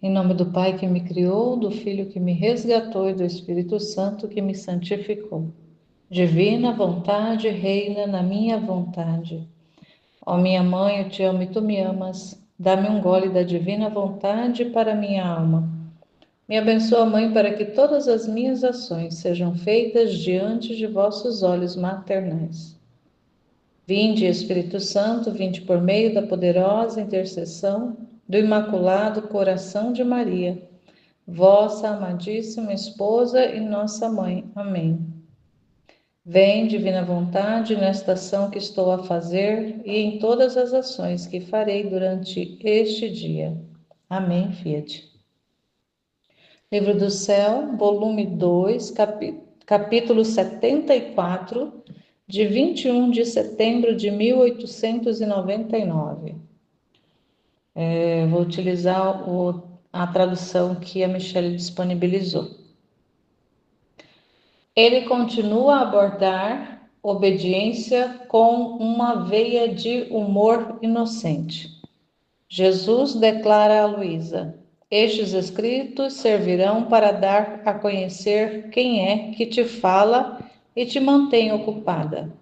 Em nome do Pai que me criou, do Filho que me resgatou e do Espírito Santo que me santificou. Divina vontade reina na minha vontade. Ó minha mãe, eu te amo e tu me amas. Dá-me um gole da divina vontade para minha alma. Me abençoa, Mãe, para que todas as minhas ações sejam feitas diante de vossos olhos maternais. Vinde, Espírito Santo, vinde por meio da poderosa intercessão do Imaculado Coração de Maria, vossa amadíssima esposa e nossa mãe. Amém. Vem, divina vontade, nesta ação que estou a fazer e em todas as ações que farei durante este dia. Amém, Fiat. Livro do Céu, volume 2, capítulo 74, de 21 de setembro de 1899. Vou utilizar a tradução que a Michelle disponibilizou. Ele continua a abordar obediência com uma veia de humor inocente. Jesus declara a Luísa: estes escritos servirão para dar a conhecer quem é que te fala e te mantém ocupada.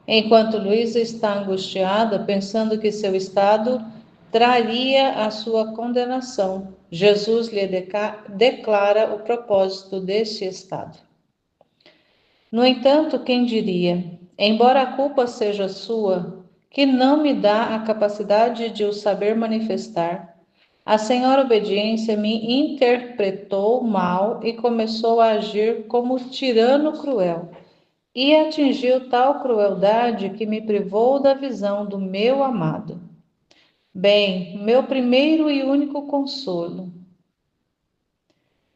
Enquanto Luísa está angustiada, pensando que seu estado traria a sua condenação, Jesus lhe declara o propósito deste estado. No entanto, quem diria, embora a culpa seja sua, que não me dá a capacidade de o saber manifestar, a senhora obediência me interpretou mal e começou a agir como tirano cruel, e atingiu tal crueldade que me privou da visão do meu amado. Bem, meu primeiro e único consolo.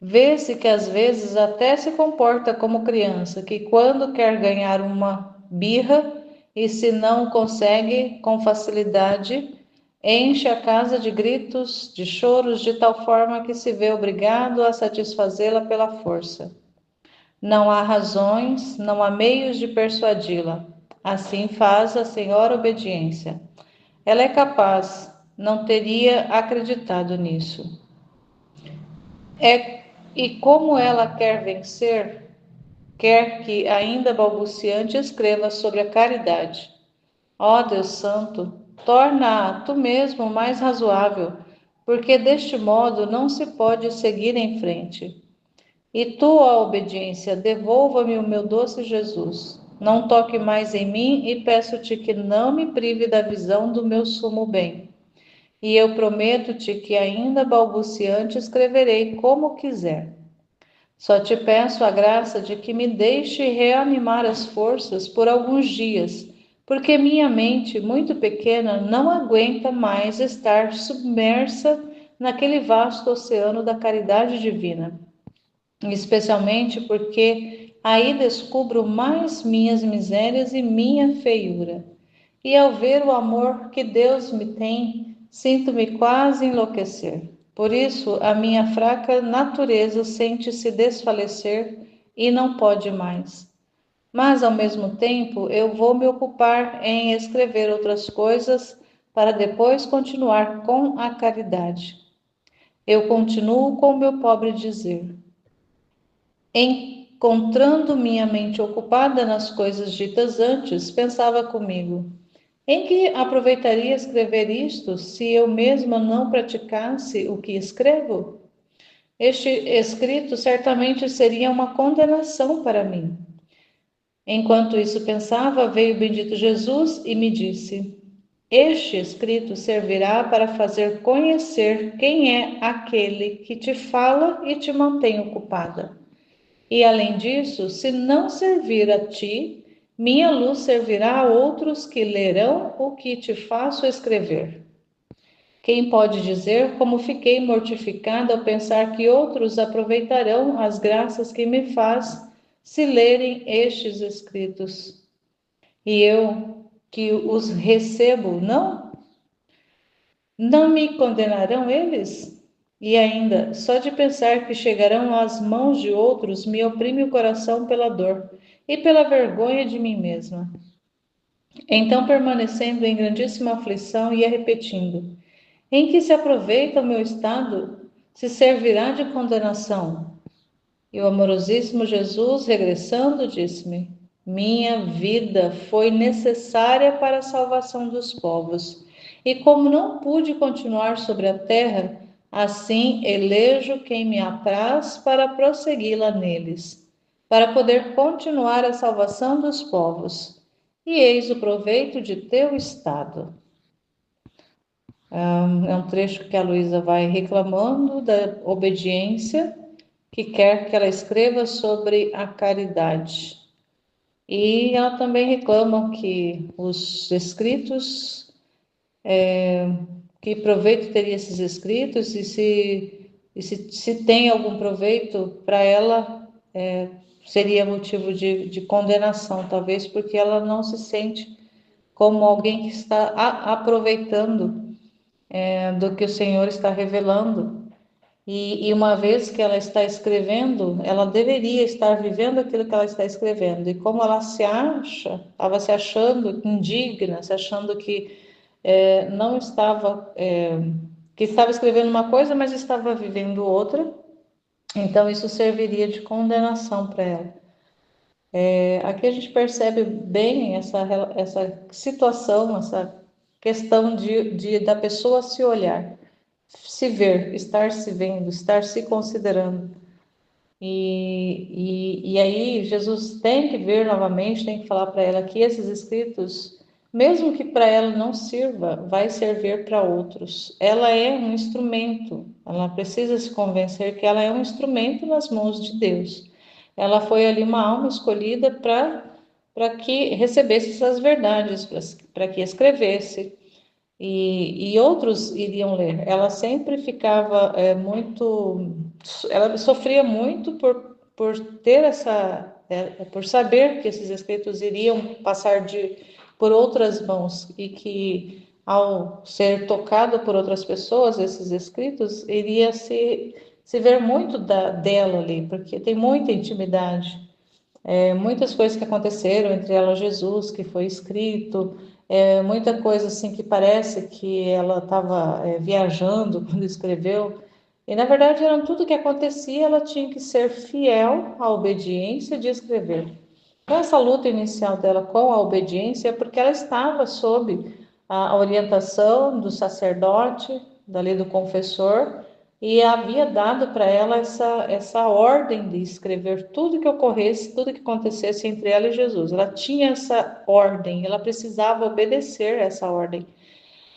Vê-se que às vezes até se comporta como criança, que quando quer ganhar uma birra e se não consegue com facilidade, enche a casa de gritos, de choros, de tal forma que se vê obrigado a satisfazê-la pela força. Não há razões, não há meios de persuadi-la. Assim faz a senhora obediência. Ela é capaz, não teria acreditado nisso. E como ela quer vencer, quer que, ainda balbuciante, escreva sobre a caridade. Ó Deus Santo, torna-a tu mesmo mais razoável, porque deste modo não se pode seguir em frente. E tu, ó obediência, devolva-me o meu doce Jesus. Não toque mais em mim e peço-te que não me prive da visão do meu sumo bem. E eu prometo-te que, ainda balbuciante, escreverei como quiser. Só te peço a graça de que me deixe reanimar as forças por alguns dias, porque minha mente, muito pequena, não aguenta mais estar submersa naquele vasto oceano da caridade divina. Especialmente porque aí descubro mais minhas misérias e minha feiura. E ao ver o amor que Deus me tem, sinto-me quase enlouquecer. Por isso, a minha fraca natureza sente-se desfalecer e não pode mais. Mas, ao mesmo tempo, eu vou me ocupar em escrever outras coisas para depois continuar com a caridade. Eu continuo com o meu pobre dizer. Encontrando minha mente ocupada nas coisas ditas antes, pensava comigo: em que aproveitaria escrever isto se eu mesma não praticasse o que escrevo? Este escrito certamente seria uma condenação para mim. Enquanto isso pensava, veio o bendito Jesus e me disse: este escrito servirá para fazer conhecer quem é aquele que te fala e te mantém ocupada. E além disso, se não servir a ti, minha luz servirá a outros que lerão o que te faço escrever. Quem pode dizer como fiquei mortificada ao pensar que outros aproveitarão as graças que me faz se lerem estes escritos? E eu, que os recebo, não me condenarão eles? E ainda, só de pensar que chegarão às mãos de outros me oprime o coração pela dor e pela vergonha de mim mesma. Então, permanecendo em grandíssima aflição, ia repetindo: em que se aproveita o meu estado? se servirá de condenação. E o amorosíssimo Jesus, regressando, disse-me: minha vida foi necessária para a salvação dos povos. E como não pude continuar sobre a terra, assim elejo quem me apraz para prossegui-la neles, para poder continuar a salvação dos povos. E eis o proveito de teu estado. É um trecho que a Luísa vai reclamando da obediência, que quer que ela escreva sobre a caridade. E ela também reclama que os escritos, que proveito teria esses escritos, se tem algum proveito para ela, seria motivo de condenação, talvez porque ela não se sente como alguém que está aproveitando do que o Senhor está revelando. E uma vez que ela está escrevendo, ela deveria estar vivendo aquilo que ela está escrevendo. E como ela se acha, estava se achando indigna, se achando que não estava, que estava escrevendo uma coisa, mas estava vivendo outra. Então isso serviria de condenação para ela. Aqui a gente percebe bem essa situação, essa questão da pessoa se olhar, se ver, estar se vendo, estar se considerando. E aí Jesus tem que ver novamente, tem que falar para ela que esses escritos, mesmo que para ela não sirva, vai servir para outros. Ela é um instrumento, ela precisa se convencer que ela é um instrumento nas mãos de Deus. Ela foi ali uma alma escolhida para que recebesse essas verdades, para que escrevesse, e outros iriam ler. Ela sempre ficava ela sofria muito por ter por saber que esses escritos iriam passar por outras mãos e que ao ser tocado por outras pessoas, esses escritos, iria se ver muito dela ali, porque tem muita intimidade. Muitas coisas que aconteceram, entre elas Jesus, que foi escrito, muita coisa assim que parece que ela estava viajando quando escreveu, e na verdade era tudo que acontecia, ela tinha que ser fiel à obediência de escrever. Então, essa luta inicial dela com a obediência é porque ela estava sob a orientação do sacerdote, dali do confessor, e havia dado para ela essa ordem de escrever tudo que ocorresse, tudo que acontecesse entre ela e Jesus. Ela tinha essa ordem, ela precisava obedecer essa ordem.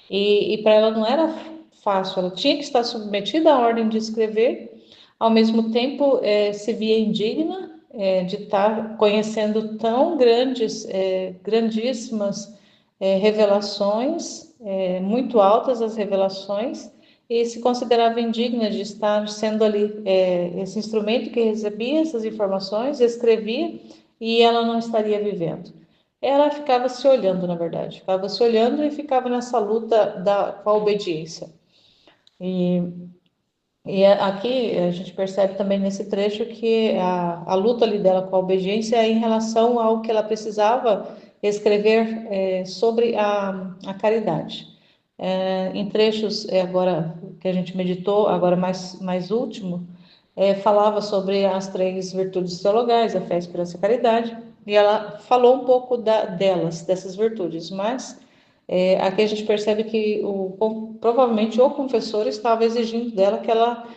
E para ela não era fácil, ela tinha que estar submetida à ordem de escrever, ao mesmo tempo se via indigna de estar conhecendo tão grandíssimas revelações, muito altas as revelações, e se considerava indigna de estar sendo ali esse instrumento que recebia essas informações, escrevia, e ela não estaria vivendo. Ela ficava se olhando, na verdade, ficava se olhando e ficava nessa luta com a obediência. E aqui a gente percebe também nesse trecho que a luta ali dela com a obediência é em relação ao que ela precisava escrever sobre a caridade. Em trechos agora que a gente meditou, agora mais último, falava sobre as três virtudes teologais, a fé, a esperança e a caridade, e ela falou um pouco dessas virtudes, mas aqui a gente percebe que provavelmente o confessor estava exigindo dela que ela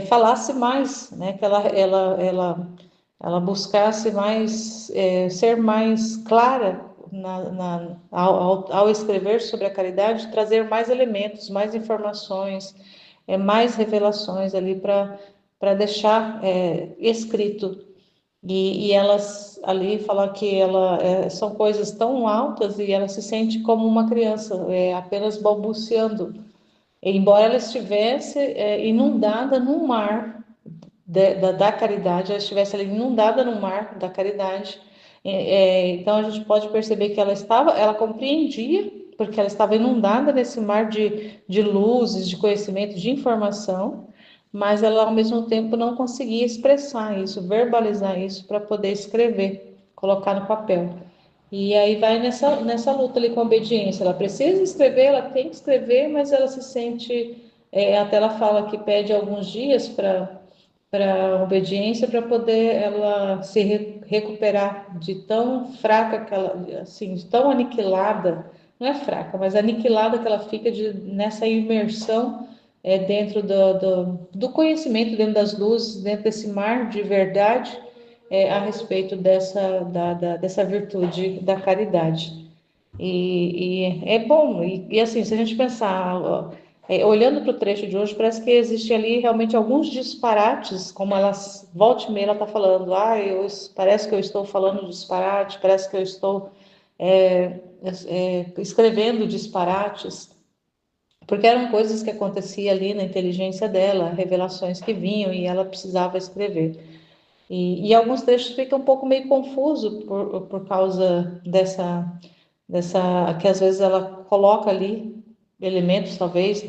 falasse mais, né? Que ela buscasse mais, ser mais clara ao escrever sobre a caridade, trazer mais elementos, mais informações, mais revelações ali para deixar escrito. E elas ali falam que são coisas tão altas e ela se sente como uma criança, apenas balbuciando, embora ela estivesse inundada no mar da caridade, ela estivesse ali inundada no mar da caridade. Então a gente pode perceber que ela compreendia, porque ela estava inundada nesse mar de luzes, de conhecimento, de informação, mas ela ao mesmo tempo não conseguia expressar isso, verbalizar isso para poder escrever, colocar no papel. E aí vai nessa luta ali com a obediência. Ela precisa escrever, ela tem que escrever, mas ela se sente até ela fala que pede alguns dias para obediência, para poder ela se recuperar de tão fraca que ela, assim, de tão aniquilada, não é fraca, mas aniquilada que ela fica nessa imersão dentro do conhecimento, dentro das luzes, dentro desse mar de verdade a respeito dessa virtude da caridade. E é bom, e assim, se a gente pensar, ó, olhando para o trecho de hoje, parece que existe ali realmente alguns disparates, como ela volta e meia ela está falando, parece que eu estou falando disparate, parece que eu estou escrevendo disparates, porque eram coisas que aconteciam ali na inteligência dela, revelações que vinham e ela precisava escrever. E alguns trechos ficam um pouco meio confuso por causa que às vezes ela coloca ali elementos talvez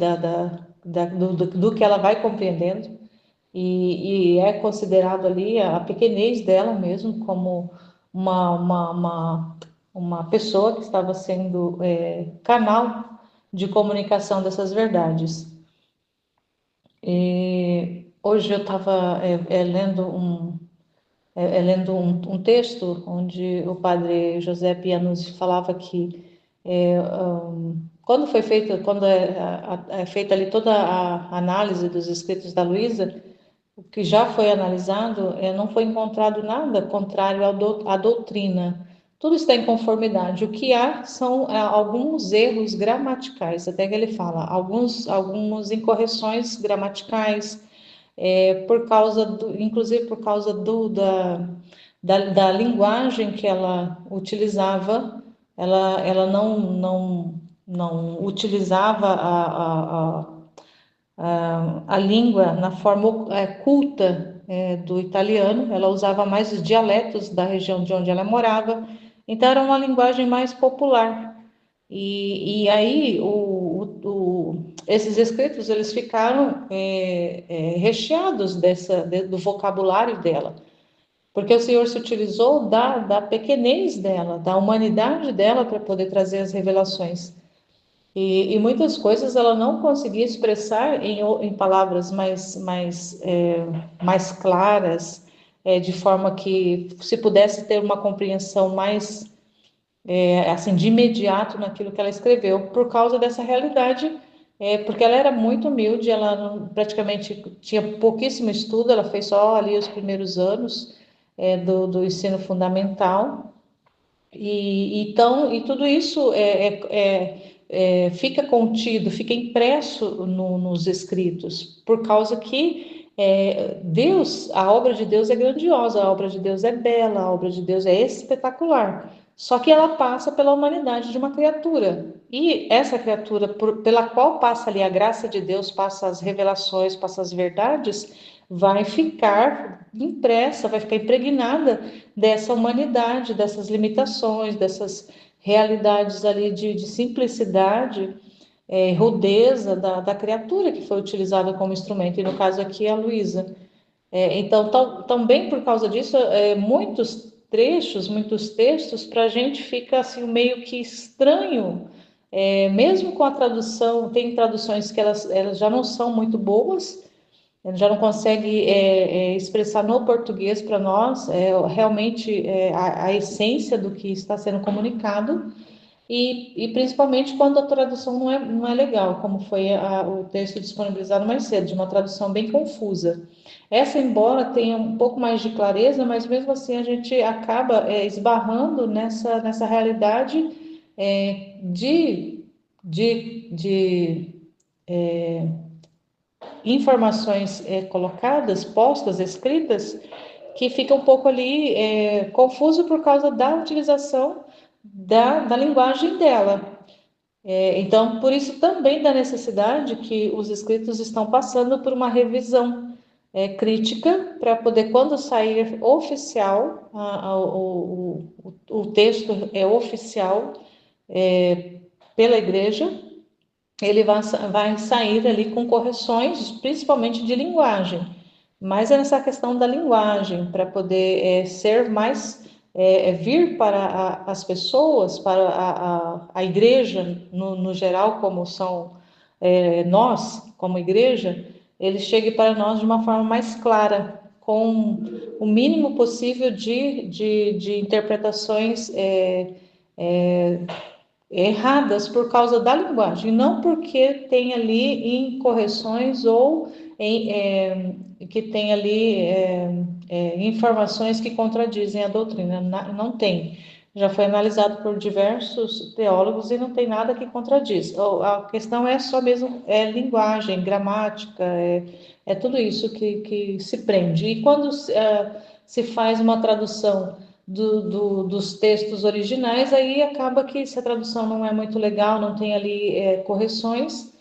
do que ela vai compreendendo e é considerado ali a pequenez dela mesmo como uma, uma, uma, uma pessoa que estava sendo canal de comunicação dessas verdades. E hoje eu estava lendo um texto onde o padre José Pianuzzi falava que quando foi feita, quando é feita ali toda a análise dos escritos da Luísa, o que já foi analisado, não foi encontrado nada contrário à doutrina. Tudo está em conformidade. O que há são alguns erros gramaticais, até que ele fala, algumas incorreções gramaticais, inclusive por causa da linguagem que ela utilizava, ela não utilizava a língua na forma culta do italiano, ela usava mais os dialetos da região de onde ela morava, então era uma linguagem mais popular. E aí esses escritos eles ficaram recheados do vocabulário dela, porque o Senhor se utilizou da pequenez dela, da humanidade dela para poder trazer as revelações. E muitas coisas ela não conseguia expressar em palavras mais claras, de forma que se pudesse ter uma compreensão mais assim de imediato naquilo que ela escreveu, por causa dessa realidade, porque ela era muito humilde, ela praticamente tinha pouquíssimo estudo, ela fez só ali os primeiros anos do ensino fundamental. E tudo isso fica contido, fica impresso nos escritos, por causa que Deus, a obra de Deus é grandiosa, a obra de Deus é bela, a obra de Deus é espetacular. Só que ela passa pela humanidade de uma criatura. E essa criatura, pela qual passa ali a graça de Deus, passa as revelações, passa as verdades, vai ficar impressa, vai ficar impregnada dessa humanidade, dessas limitações, dessas realidades ali de simplicidade, rudeza da criatura que foi utilizada como instrumento, e no caso aqui é a Luísa. Então, também por causa disso, muitos trechos, muitos textos, para a gente fica assim meio que estranho, mesmo com a tradução, tem traduções que elas já não são muito boas, já não consegue expressar no português para nós realmente a essência do que está sendo comunicado, e principalmente quando a tradução não é legal, como foi o texto disponibilizado mais cedo, de uma tradução bem confusa. Essa, embora tenha um pouco mais de clareza, mas mesmo assim a gente acaba esbarrando nessa realidade de informações colocadas, postas, escritas, que fica um pouco ali confuso por causa da utilização da linguagem dela. Então, por isso também da necessidade que os escritos estão passando por uma revisão crítica, para poder, quando sair oficial, o texto é oficial pela igreja, ele vai sair ali com correções, principalmente de linguagem, mas é nessa questão da linguagem, para poder ser mais, vir para as pessoas, para a igreja no geral, como são nós, como igreja, ele chegue para nós de uma forma mais clara, com o mínimo possível de interpretações erradas por causa da linguagem, não porque tem ali incorreções ou que tem ali informações que contradizem a doutrina. Não tem. Já foi analisado por diversos teólogos e não tem nada que contradiz. A questão é só mesmo linguagem, gramática, é tudo isso que se prende. E quando se faz uma tradução dos textos originais, aí acaba que se a tradução não é muito legal, não tem ali correções,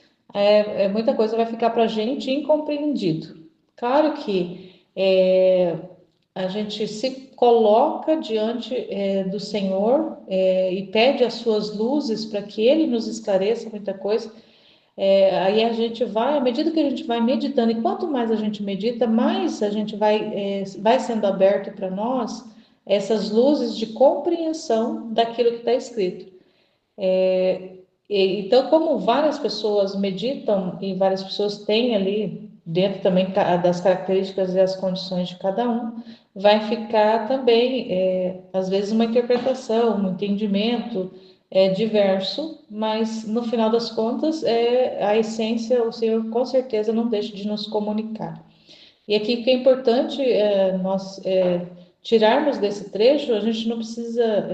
muita coisa vai ficar para a gente incompreendido. Claro que a gente se coloca diante do Senhor e pede as suas luzes para que Ele nos esclareça muita coisa. Aí a gente vai, à medida que a gente vai meditando, e quanto mais a gente medita, mais a gente vai sendo aberto para nós essas luzes de compreensão daquilo que está escrito. Então, como várias pessoas meditam e várias pessoas têm ali, dentro também das características e as condições de cada um, vai ficar também, às vezes, uma interpretação, um entendimento diverso, mas no final das contas, a essência, o Senhor com certeza não deixa de nos comunicar. E aqui o que é importante nós tirarmos desse trecho, a gente não precisa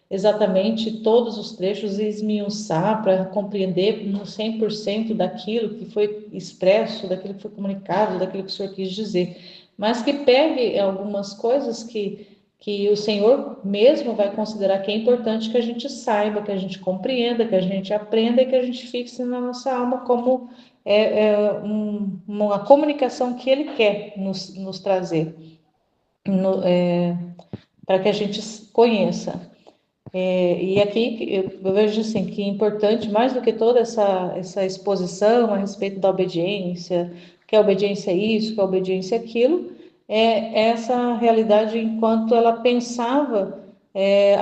exatamente todos os trechos e esmiuçar para compreender no 100% daquilo que foi expresso, daquilo que foi comunicado, daquilo que o Senhor quis dizer, mas que pegue algumas coisas que o Senhor mesmo vai considerar que é importante que a gente saiba, que a gente compreenda, que a gente aprenda e que a gente fixe na nossa alma como uma comunicação que Ele quer nos trazer, para que a gente conheça. E aqui eu vejo assim, que é importante, mais do que toda essa exposição a respeito da obediência, que a obediência é isso, que a obediência é aquilo, é essa realidade enquanto ela pensava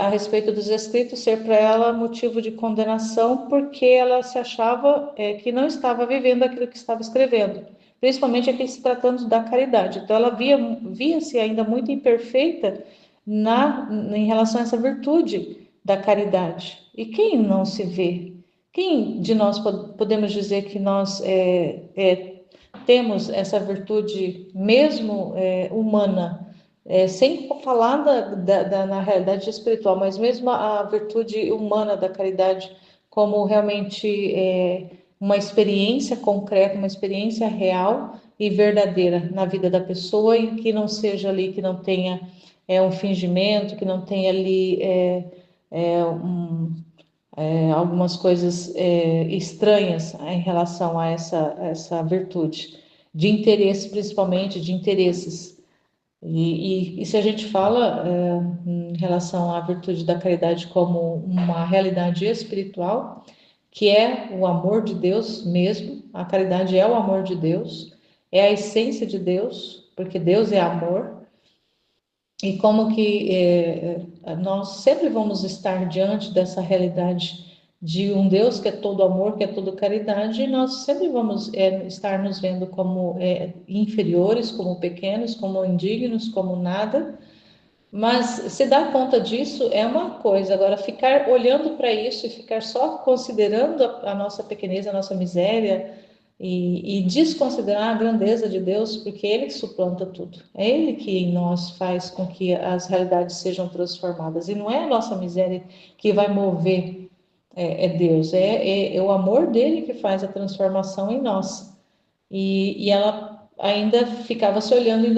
a respeito dos escritos ser para ela motivo de condenação, porque ela se achava que não estava vivendo aquilo que estava escrevendo, principalmente aqui se tratando da caridade. Então ela via-se ainda muito imperfeita em relação a essa virtude da caridade. E quem não se vê? Quem de nós podemos dizer que nós temos essa virtude mesmo humana, sem falar na realidade espiritual, mas mesmo a virtude humana da caridade como realmente uma experiência concreta, uma experiência real e verdadeira na vida da pessoa, e que não seja ali, que não tenha um fingimento, que não tenha ali algumas coisas estranhas em relação a essa virtude, de interesse, principalmente de interesses. E se a gente fala em relação à virtude da caridade como uma realidade espiritual, que é o amor de Deus mesmo, a caridade é o amor de Deus, é a essência de Deus, porque Deus é amor. E como que nós sempre vamos estar diante dessa realidade de um Deus que é todo amor, que é todo caridade, e nós sempre vamos estar nos vendo como inferiores, como pequenos, como indignos, como nada. Mas se dar conta disso é uma coisa, agora ficar olhando para isso e ficar só considerando a nossa pequenez, a nossa miséria, e desconsiderar a grandeza de Deus, porque Ele que suplanta tudo. É Ele que em nós faz com que as realidades sejam transformadas. E não é a nossa miséria que vai mover Deus, é o amor dele que faz a transformação em nós. E ela ainda ficava se olhando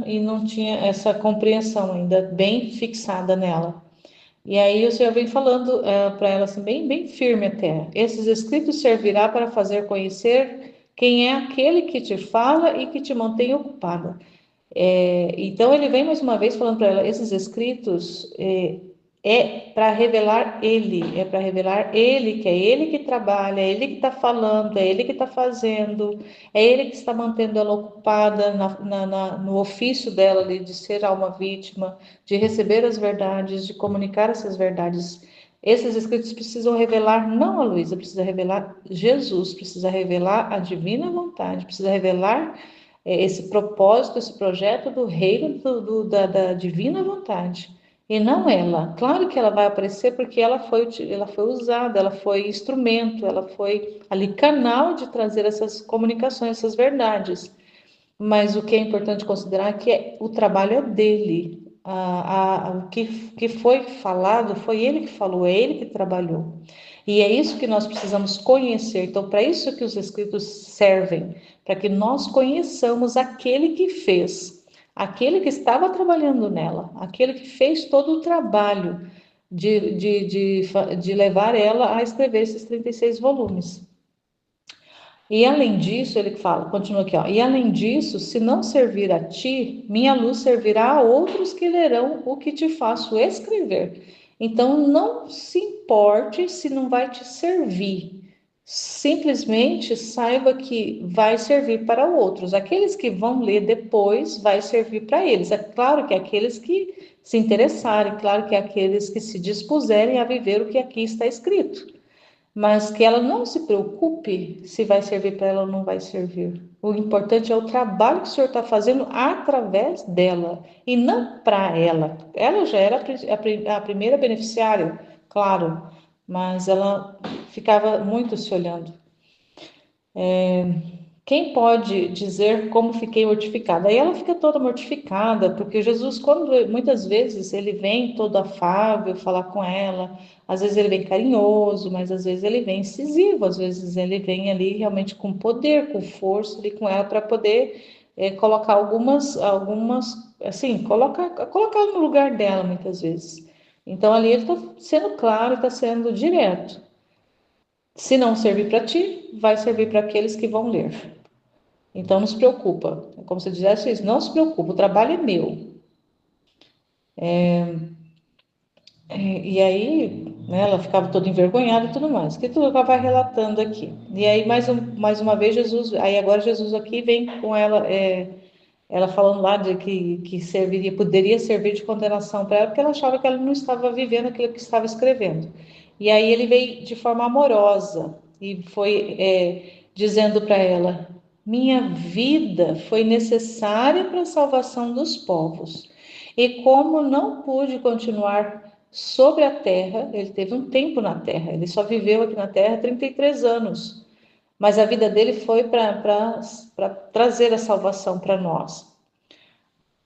e não tinha essa compreensão ainda bem fixada nela. E aí o Senhor vem falando para ela assim, bem firme até. Esses escritos servirá para fazer conhecer quem é aquele que te fala e que te mantém ocupada. Então ele vem mais uma vez falando para ela, esses escritos para revelar Ele, é para revelar Ele, que é Ele que trabalha, é Ele que está falando, é Ele que está fazendo, é Ele que está mantendo ela ocupada no ofício dela de ser alma vítima, de receber as verdades, de comunicar essas verdades Esses escritos precisam revelar não a Luísa, precisa revelar Jesus, precisa revelar a divina vontade, precisa revelar esse propósito, esse projeto do reino da divina vontade. E não ela. Claro que ela vai aparecer porque ela foi usada, ela foi instrumento, ela foi ali canal de trazer essas comunicações, essas verdades. Mas o que é importante considerar é que o trabalho é dele. O que foi falado foi ele que falou, é ele que trabalhou. E é isso que nós precisamos conhecer. Então, para isso que os escritos servem, para que nós conheçamos aquele que fez, aquele que estava trabalhando nela, aquele que fez todo o trabalho de levar ela a escrever esses 36 volumes. E além disso, ele fala, continua aqui, ó, e além disso, se não servir a ti, minha luz servirá a outros que lerão o que te faço escrever. Então, não se importe se não vai te servir. Simplesmente saiba que vai servir para outros. Aqueles que vão ler depois, vai servir para eles. É claro que aqueles que se interessarem, claro que aqueles que se dispuserem a viver o que aqui está escrito. Mas que ela não se preocupe se vai servir para ela ou não vai servir. O importante é o trabalho que o Senhor está fazendo através dela e não para ela. Ela já era a primeira beneficiária, claro, mas ela ficava muito se olhando. Quem pode dizer como fiquei mortificada? Aí ela fica toda mortificada, porque Jesus, quando muitas vezes ele vem todo afável falar com ela, às vezes ele vem carinhoso, mas às vezes ele vem incisivo, às vezes ele vem ali realmente com poder, com força ali com ela para poder colocar algumas, assim, colocar no lugar dela muitas vezes. Então ali ele está sendo claro, está sendo direto. Se não servir para ti, vai servir para aqueles que vão ler. Então não se preocupa. É como se dissesse isso, não se preocupa, o trabalho é meu. E aí, né, ela ficava toda envergonhada e tudo mais. Que tudo ela vai relatando aqui. E aí, mais uma vez, Jesus, aí agora Jesus aqui vem com ela, ela falando lá de que poderia servir de condenação para ela, porque ela achava que ela não estava vivendo aquilo que estava escrevendo. E aí ele veio de forma amorosa e foi dizendo para ela: minha vida foi necessária para a salvação dos povos. E como não pude continuar sobre a terra, ele teve um tempo na terra, ele só viveu aqui na terra 33 anos. Mas a vida dele foi para trazer a salvação para nós.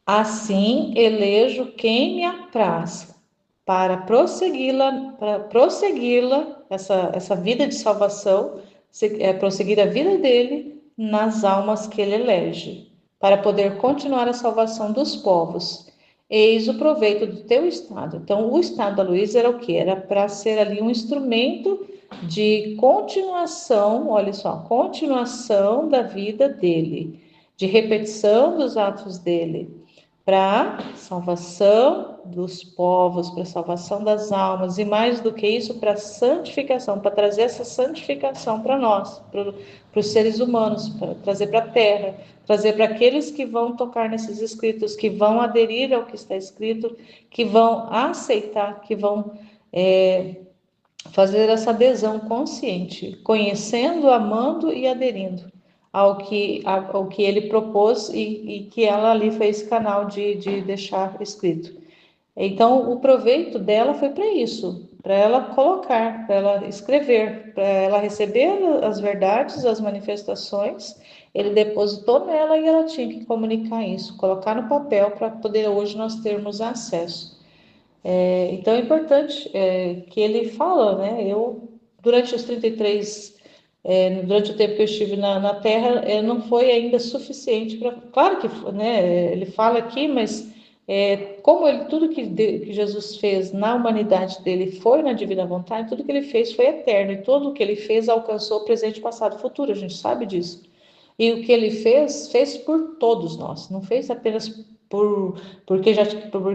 Assim, elejo quem me apraz para prossegui-la, essa vida de salvação, prosseguir a vida dele nas almas que ele elege, para poder continuar a salvação dos povos. Eis o proveito do teu estado. Então, o estado da Luísa era o que? Era para ser ali um instrumento de continuação, olha só, continuação da vida dele, de repetição dos atos dele, para salvação dos povos, para salvação das almas, e mais do que isso, para santificação, para trazer essa santificação para nós, para os seres humanos, para trazer para a terra, trazer para aqueles que vão tocar nesses escritos, que vão aderir ao que está escrito, que vão aceitar, que vão fazer essa adesão consciente, conhecendo, amando e aderindo ao que ele propôs e que ela ali fez canal de deixar escrito. Então, o proveito dela foi para isso, para ela colocar, para ela escrever, para ela receber as verdades, as manifestações. Ele depositou nela e ela tinha que comunicar isso, colocar no papel para poder hoje nós termos acesso. Então é importante que ele fala, né? Eu, durante os 33, durante o tempo que eu estive na Terra, não foi ainda suficiente para. Claro que, né? Ele fala aqui, mas como tudo que Jesus fez na humanidade dele foi na divina vontade, tudo que ele fez foi eterno, e tudo que ele fez alcançou presente, passado e futuro, a gente sabe disso. E o que ele fez por todos nós, não fez apenas por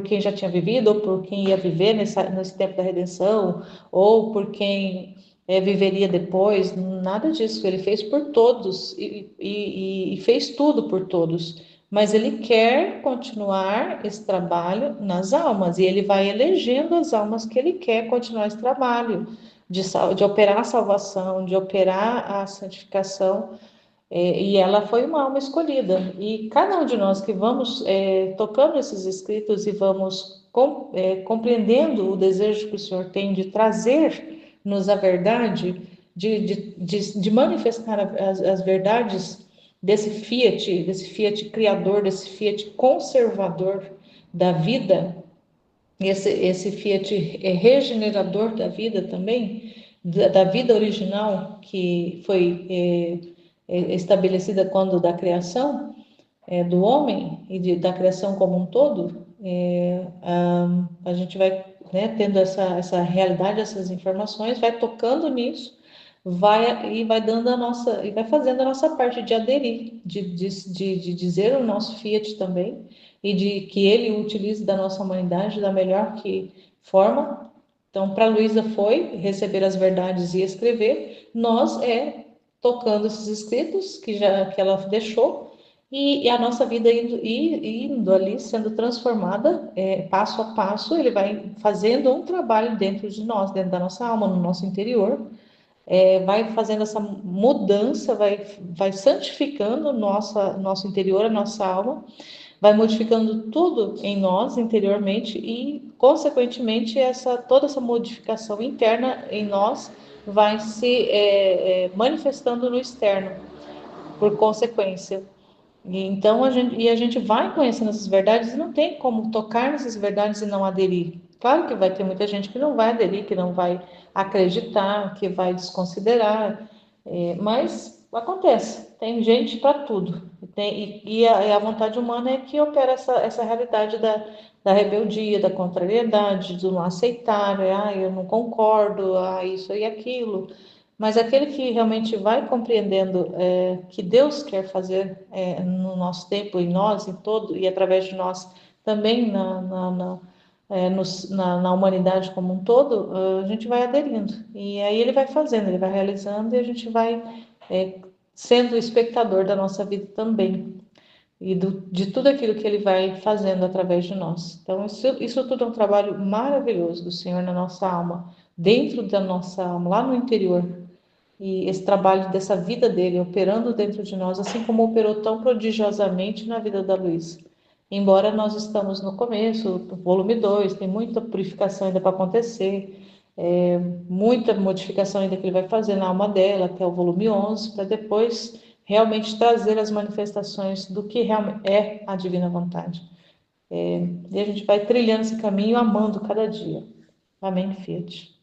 quem já tinha vivido, ou por quem ia viver nesse tempo da redenção, ou por quem viveria depois, nada disso. Ele fez por todos e fez tudo por todos. mas ele quer continuar esse trabalho nas almas, e ele vai elegendo as almas que ele quer continuar esse trabalho de operar a salvação, de operar a santificação, e ela foi uma alma escolhida. E cada um de nós que vamos tocando esses escritos e vamos compreendendo o desejo que o Senhor tem de trazer-nos a verdade, de manifestar as verdades desse fiat criador, desse fiat conservador da vida, esse fiat regenerador da vida também, da vida original que foi estabelecida quando da criação do homem e da criação como um todo, a gente vai, né, tendo essa realidade, essas informações, vai tocando nisso, vai dando e vai fazendo a nossa parte de aderir, de dizer o nosso fiat também, e de que ele utilize da nossa humanidade da melhor forma. Então, para a Luísa foi receber as verdades e escrever, nós tocando esses escritos que ela deixou, e a nossa vida indo ali, sendo transformada passo a passo. Ele vai fazendo um trabalho dentro de nós, dentro da nossa alma, no nosso interior, vai fazendo essa mudança, vai santificando nosso interior, a nossa alma, vai modificando tudo em nós interiormente e, consequentemente, toda essa modificação interna em nós vai se manifestando no externo, por consequência. Então a gente vai conhecendo essas verdades e não tem como tocar nessas verdades e não aderir. Claro que vai ter muita gente que não vai aderir, que não vai acreditar, que vai desconsiderar, mas acontece, tem gente para tudo. A vontade humana é que opera essa realidade da rebeldia, da contrariedade, do não aceitar, eu não concordo, isso e aquilo. Mas aquele que realmente vai compreendendo que Deus quer fazer no nosso tempo, em nós, em todo, e através de nós também na humanidade como um todo, a gente vai aderindo. E aí ele vai fazendo, ele vai realizando, e a gente vai sendo espectador da nossa vida também. E de tudo aquilo que ele vai fazendo através de nós. Então, isso tudo é um trabalho maravilhoso do Senhor na nossa alma, dentro da nossa alma, lá no interior. E esse trabalho dessa vida dele operando dentro de nós, assim como operou tão prodigiosamente na vida da Luísa. Embora nós estamos no começo, do volume 2, tem muita purificação ainda para acontecer, muita modificação ainda que ele vai fazer na alma dela, até o volume 11, para depois realmente trazer as manifestações do que realmente é a divina vontade. E a gente vai trilhando esse caminho, amando cada dia. Amém, Fiat.